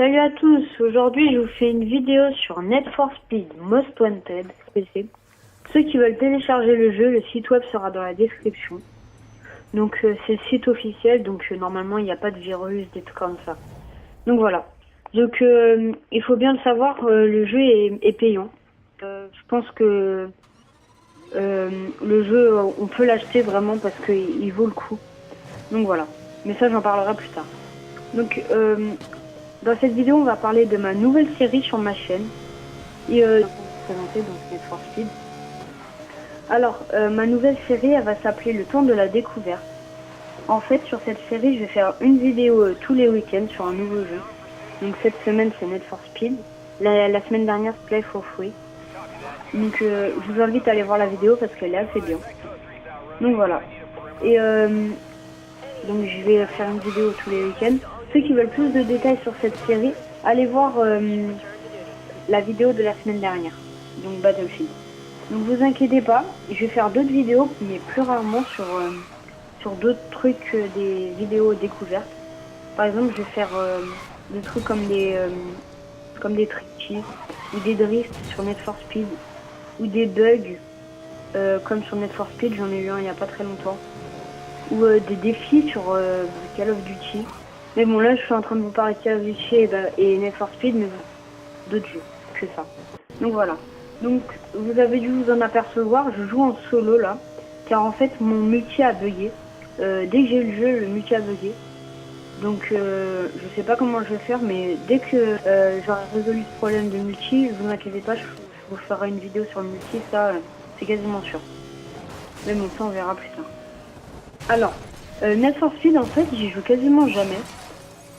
Salut à tous, aujourd'hui je vous fais une vidéo sur Need for Speed Most Wanted PC. Ceux qui veulent télécharger le jeu, le site web sera dans la description. Donc c'est le site officiel, donc normalement il n'y a pas de virus, des trucs comme ça. Donc voilà. Donc il faut bien le savoir, le jeu est payant. Je pense que le jeu, on peut l'acheter vraiment parce qu'il vaut le coup. Donc voilà. Mais ça j'en parlerai plus tard. Donc dans cette vidéo, on va parler de ma nouvelle série sur ma chaîne. Et pour vous présenter donc Need for Speed. Alors, ma nouvelle série, elle va s'appeler Le Temps de la Découverte. En fait, sur cette série, je vais faire une vidéo tous les week-ends sur un nouveau jeu. Donc cette semaine, c'est Need for Speed. La semaine dernière, c'est Play for Free. Donc je vous invite à aller voir la vidéo parce qu'elle est assez bien. Donc voilà. Et donc je vais faire une vidéo tous les week-ends. Ceux qui veulent plus de détails sur cette série, allez voir la vidéo de la semaine dernière, donc Battlefield. Donc vous inquiétez pas, je vais faire d'autres vidéos, mais plus rarement sur d'autres trucs, des vidéos découvertes. Par exemple, je vais faire des trucs comme des tricks ou des drifts sur Need for Speed, ou des bugs comme sur Need for Speed, j'en ai eu un il n'y a pas très longtemps, ou des défis sur Call of Duty. Mais bon, là je suis en train de vous parler de Call of Duty et Need for Speed, mais d'autres jeux que ça. Donc voilà. Donc vous avez dû vous en apercevoir, je joue en solo là, car en fait mon multi a bugué. Dès que j'ai eu le jeu, le multi a bugué. Donc je sais pas comment je vais faire, mais dès que j'aurai résolu ce problème de multi, vous inquiétez pas, je vous ferai une vidéo sur le multi, ça c'est quasiment sûr. Mais bon, ça on verra plus tard. Alors, Need for Speed en fait j'y joue quasiment jamais.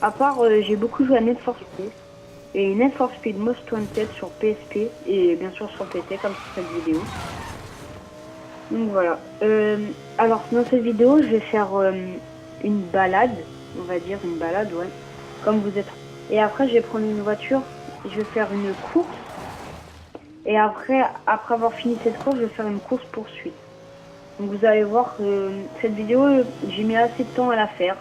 À part, j'ai beaucoup joué à Need for Speed et Need for Speed Most Wanted sur PSP et bien sûr sur PC comme sur cette vidéo. Donc voilà. Alors dans cette vidéo, je vais faire une balade, on va dire une balade, ouais, comme vous êtes. Et après, je vais prendre une voiture, je vais faire une course. Et après avoir fini cette course, je vais faire une course poursuite. Donc vous allez voir que cette vidéo, j'ai mis assez de temps à la faire.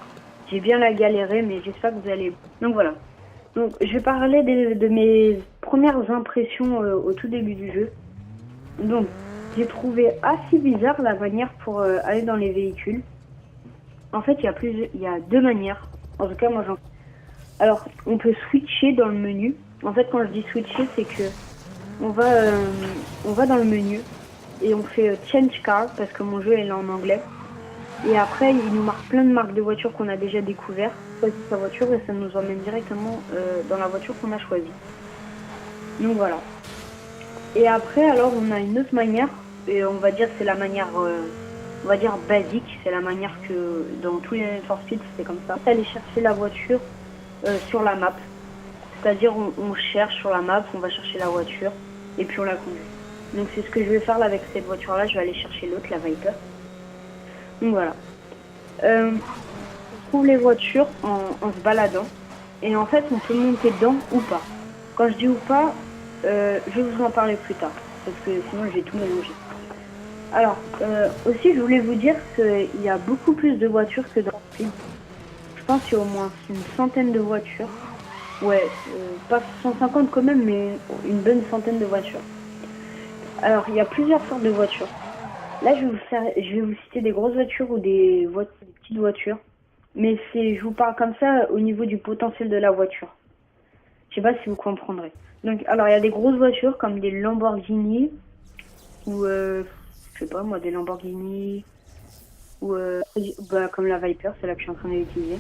J'ai bien la galéré, mais j'espère que vous allez... Donc voilà. Donc je vais parler de mes premières impressions au tout début du jeu. Donc j'ai trouvé assez bizarre la manière pour aller dans les véhicules. En fait, il y a deux manières. En tout cas, moi j'en... Alors, on peut switcher dans le menu. En fait, quand je dis switcher, c'est que on va dans le menu et on fait change car parce que mon jeu est là en anglais. Et après, il nous marque plein de marques de voitures qu'on a déjà découvertes. Choisit sa voiture et ça nous emmène directement dans la voiture qu'on a choisie. Donc voilà. Et après, alors, on a une autre manière. Et on va dire c'est la manière, on va dire basique. C'est la manière que dans tous les Need for Speed, c'était comme ça. Aller chercher la voiture sur la map. C'est-à-dire, on cherche sur la map, on va chercher la voiture et puis on la conduit. Donc c'est ce que je vais faire là avec cette voiture-là. Je vais aller chercher l'autre, la Viper. Donc voilà. On trouve les voitures en se baladant. Et en fait, on peut monter dedans ou pas. Quand je dis ou pas, je vais vous en parler plus tard. Parce que sinon, j'ai tout mélangé. Alors, aussi, je voulais vous dire qu'il y a beaucoup plus de voitures que dans Speed. Je pense qu'il y a au moins une centaine de voitures. Ouais, pas 150 quand même, mais une bonne centaine de voitures. Alors, il y a plusieurs sortes de voitures. Là, je vais vous citer des grosses voitures ou des petites voitures. Mais je vous parle comme ça au niveau du potentiel de la voiture. Je sais pas si vous comprendrez. Donc, alors, il y a des grosses voitures comme des Lamborghini ou, je sais pas moi, des Lamborghini ou comme la Viper, c'est là que je suis en train de l'utiliser.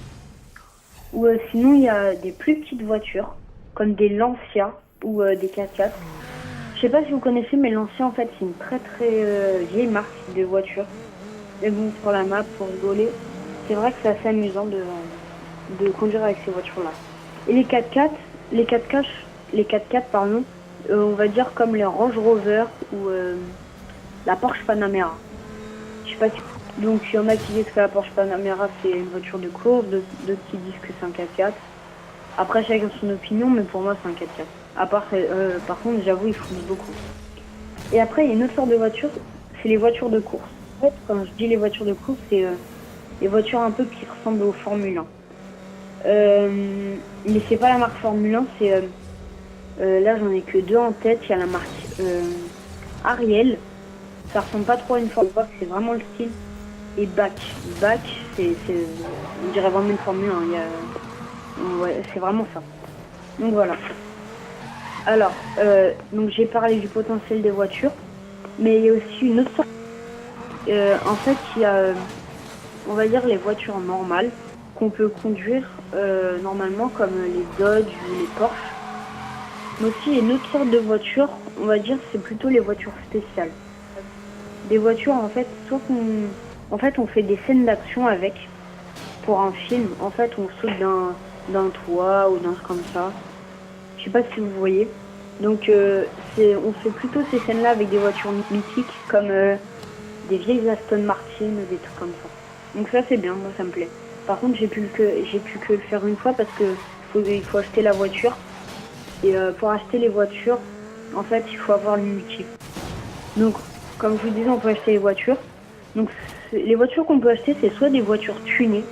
Ou sinon, il y a des plus petites voitures comme des Lancia ou des 4x4. Je sais pas si vous connaissez, mais Lancia en fait c'est une très vieille marque de voiture. Mais bon, sur la map, pour rigoler, c'est vrai que c'est assez amusant de conduire avec ces voitures-là. Et les 4x4, pardon, on va dire comme les Range Rover ou la Porsche Panamera. Je sais pas si... Donc il y en a qui disent que la Porsche Panamera c'est une voiture de course, d'autres qui disent que c'est un 4x4. Après chacun son opinion, mais pour moi c'est un 4x4. Par contre, j'avoue, ils foutent beaucoup. Et après, il y a une autre sorte de voiture, c'est les voitures de course. En fait, quand je dis les voitures de course, c'est les voitures un peu qui ressemblent aux Formule 1. Mais c'est pas la marque Formule 1, c'est là j'en ai que deux en tête. Il y a la marque Ariel, ça ressemble pas trop à une Formule 1, c'est vraiment le style. Et Bach, on dirait vraiment une Formule 1. Ouais, c'est vraiment ça. Donc voilà. Alors, donc j'ai parlé du potentiel des voitures, mais il y a aussi une autre sorte. En fait, il y a, on va dire, les voitures normales qu'on peut conduire normalement, comme les Dodge ou les Porsche. Mais aussi, il y a une autre sorte de voiture, on va dire, c'est plutôt les voitures spéciales. Des voitures, en fait, on fait des scènes d'action avec, pour un film. En fait, on saute d'un toit ou d'un truc comme ça. Je sais pas si vous voyez. Donc, on fait plutôt ces scènes-là avec des voitures mythiques, comme des vieilles Aston Martin ou des trucs comme ça. Donc ça, c'est bien, moi, ça me plaît. Par contre, j'ai pu que le faire une fois parce que il faut acheter la voiture. Et pour acheter les voitures, en fait, il faut avoir le multi. Donc, comme je vous disais, on peut acheter les voitures. Donc, les voitures qu'on peut acheter, c'est soit des voitures tunées,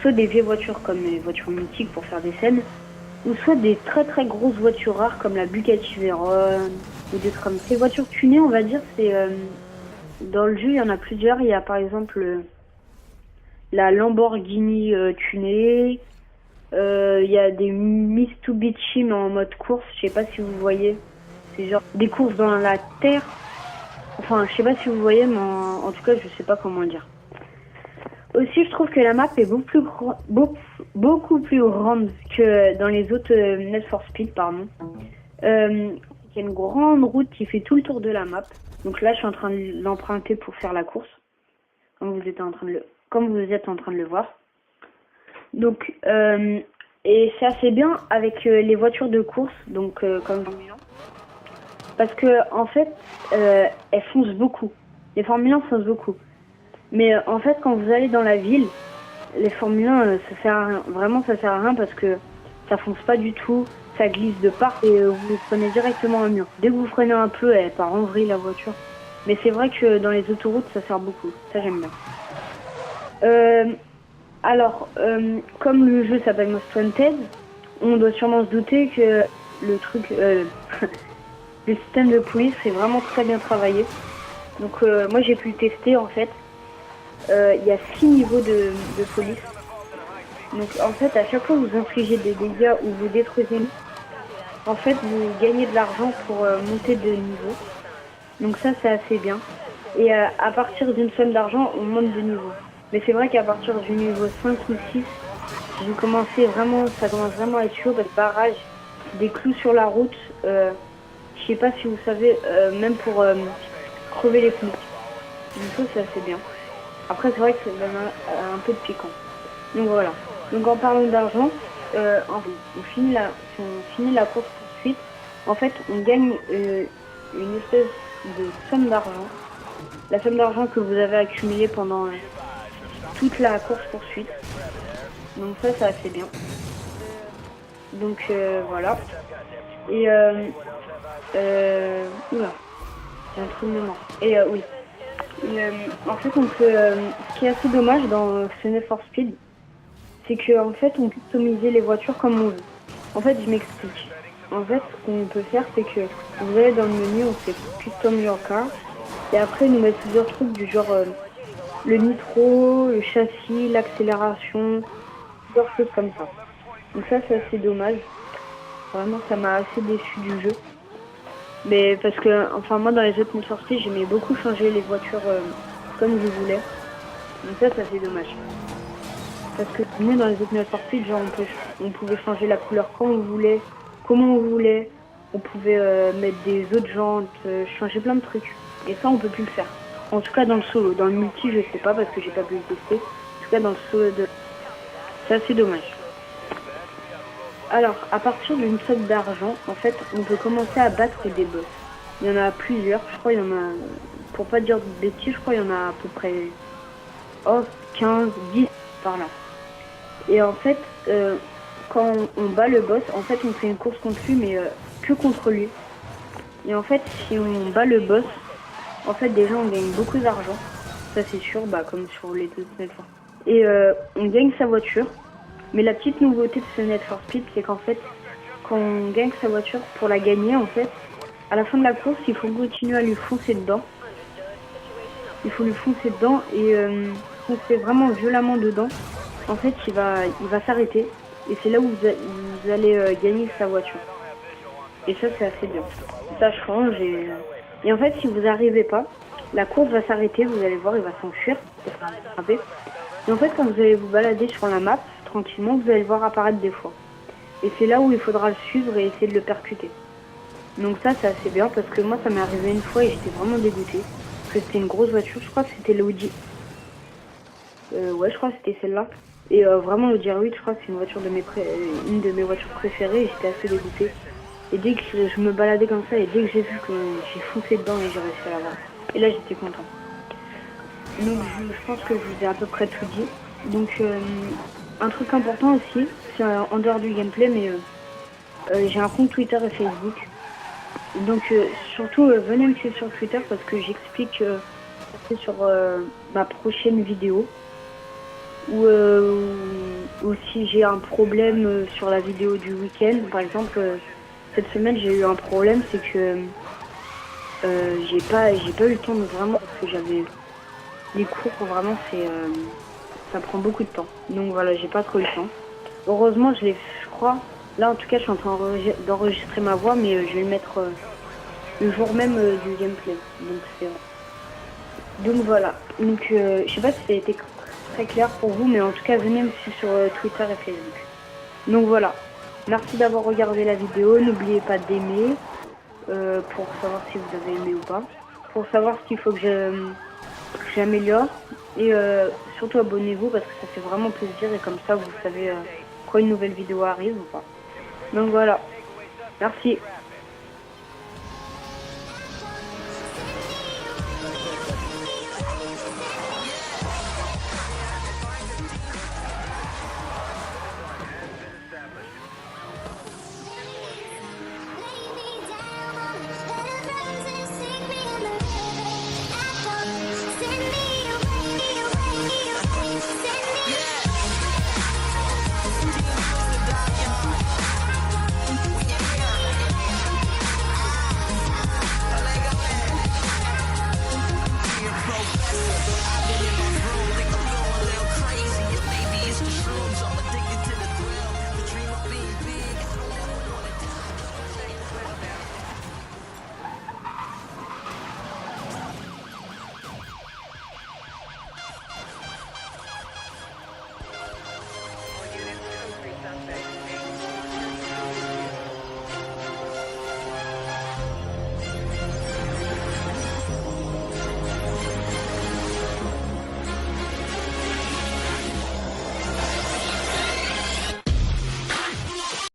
soit des vieilles voitures comme les voitures mythiques pour faire des scènes, ou soit des très très grosses voitures rares comme la Bugatti Veyron, ou des trucs comme ça. Ces voitures tunées, on va dire, c'est dans le jeu, il y en a plusieurs. Il y a par exemple la Lamborghini tunée. Il y a des Mitsubishi mais en mode course. Je sais pas si vous voyez. C'est genre des courses dans la terre. Enfin, je sais pas si vous voyez, mais en tout cas, je sais pas comment dire. Aussi, je trouve que la map est beaucoup plus grande que dans les autres Need for Speed, pardon. Il y a une grande route qui fait tout le tour de la map. Donc là, je suis en train de l'emprunter pour faire la course, comme vous êtes en train de le voir. Donc, et c'est assez bien avec les voitures de course, donc comme Formule 1, parce que en fait, elles foncent beaucoup. Les Formule 1 foncent beaucoup. Mais en fait, quand vous allez dans la ville, les Formule 1, ça sert à rien. Vraiment, ça sert à rien parce que ça fonce pas du tout, ça glisse de part et vous prenez directement un mur. Dès que vous freinez un peu, elle part en vrille la voiture. Mais c'est vrai que dans les autoroutes, ça sert beaucoup. Ça, j'aime bien. Alors, comme le jeu s'appelle Most Wanted, on doit sûrement se douter que le système de police est vraiment très bien travaillé. Donc, moi, j'ai pu le tester en fait. Il y a 6 niveaux de police. Donc en fait, à chaque fois que vous infligez des dégâts ou vous détruisez, en fait, vous gagnez de l'argent pour monter de niveau. Donc ça, c'est assez bien. Et à partir d'une somme d'argent, on monte de niveau. Mais c'est vrai qu'à partir du niveau 5 ou 6, ça commence vraiment à être chaud parce que barrage, des clous sur la route, je sais pas si vous savez, même pour crever les pneus. Du coup, c'est assez bien. Après, c'est vrai que ça donne un peu de piquant. Donc voilà. Donc en parlant d'argent, si on finit la course poursuite, en fait, on gagne une espèce de somme d'argent. La somme d'argent que vous avez accumulée pendant toute la course poursuite. Donc ça, c'est assez bien. Donc voilà. Et oula, j'ai un trou de mémoire. Et oui. En fait, ce qui est assez dommage dans ce Need for Speed, c'est qu'en fait, on peut customiser les voitures comme on veut. En fait, je m'explique. En fait, ce qu'on peut faire, c'est que vous allez dans le menu, on fait Custom Your Car, et après, ils nous mettent plusieurs trucs du genre le nitro, le châssis, l'accélération, plusieurs choses comme ça. Donc ça, c'est assez dommage. Vraiment, ça m'a assez déçu du jeu. Mais parce que, enfin, moi, dans les autres Need for Speed, j'aimais beaucoup changer les voitures comme je voulais. Donc ça, c'est dommage. Parce que nous, dans les autres Need for Speed, genre, on pouvait changer la couleur quand on voulait, comment on voulait. On pouvait mettre des autres jantes, changer plein de trucs. Et ça, on peut plus le faire. En tout cas, dans le solo. Dans le multi, je sais pas parce que j'ai pas pu le tester. En tout cas, dans le solo, c'est assez dommage. Alors, à partir d'une somme d'argent, en fait, on peut commencer à battre des boss. Il y en a plusieurs. Je crois il y en a, pour pas dire de bêtises, je crois il y en a à peu près 15, 10 par là. Et en fait, quand on bat le boss, en fait, on fait une course contre lui, mais que contre lui. Et en fait, si on bat le boss, en fait, déjà, on gagne beaucoup d'argent. Ça, c'est sûr, bah, comme sur les deux Netflix. Et on gagne sa voiture. Mais la petite nouveauté de ce Need for Speed, c'est qu'en fait, quand on gagne sa voiture, pour la gagner, en fait, à la fin de la course, il faut continuer à lui foncer dedans. Il faut lui foncer dedans et on se fait vraiment violemment dedans. En fait, il va s'arrêter et c'est là où vous allez gagner sa voiture. Et ça, c'est assez bien. Ça change et en fait, si vous n'arrivez pas, la course va s'arrêter, vous allez voir, il va s'enfuir. Et en fait, quand vous allez vous balader sur la map, tranquillement, vous allez le voir apparaître des fois. Et c'est là où il faudra le suivre et essayer de le percuter. Donc ça, c'est assez bien parce que moi, ça m'est arrivé une fois et j'étais vraiment dégoûtée. Parce que c'était une grosse voiture, je crois que c'était l'Audi. Ouais, je crois que c'était celle-là. Et vraiment, l'Audi R8, je crois que c'est une de mes voitures préférées et j'étais assez dégoûtée. Et dès que je me baladais comme ça et dès que j'ai vu que j'ai foncé dedans et j'ai réussi à l'avoir. Et là, j'étais contente. Donc je pense que je vous ai à peu près tout dit. Donc un truc important aussi, c'est en dehors du gameplay, mais j'ai un compte Twitter et Facebook. Donc surtout venez me suivre sur Twitter parce que j'explique sur ma prochaine vidéo. Ou si j'ai un problème sur la vidéo du week-end. Par exemple, cette semaine j'ai eu un problème, c'est que j'ai pas eu le temps de vraiment, parce que j'avais les cours, vraiment ça prend beaucoup de temps. Donc voilà, j'ai pas trop eu le temps. Heureusement, je crois, là en tout cas je suis en train d'enregistrer ma voix, mais je vais le mettre le jour même du gameplay. Donc voilà. Donc je sais pas si ça a été très clair pour vous, mais en tout cas venez me suivre sur Twitter et Facebook. Donc voilà. Merci d'avoir regardé la vidéo. N'oubliez pas d'aimer pour savoir si vous avez aimé ou pas. Pour savoir ce qu'il faut que j'améliore. Et surtout abonnez-vous parce que ça fait vraiment plaisir et comme ça vous savez quand une nouvelle vidéo arrive ou pas. Donc voilà. Merci.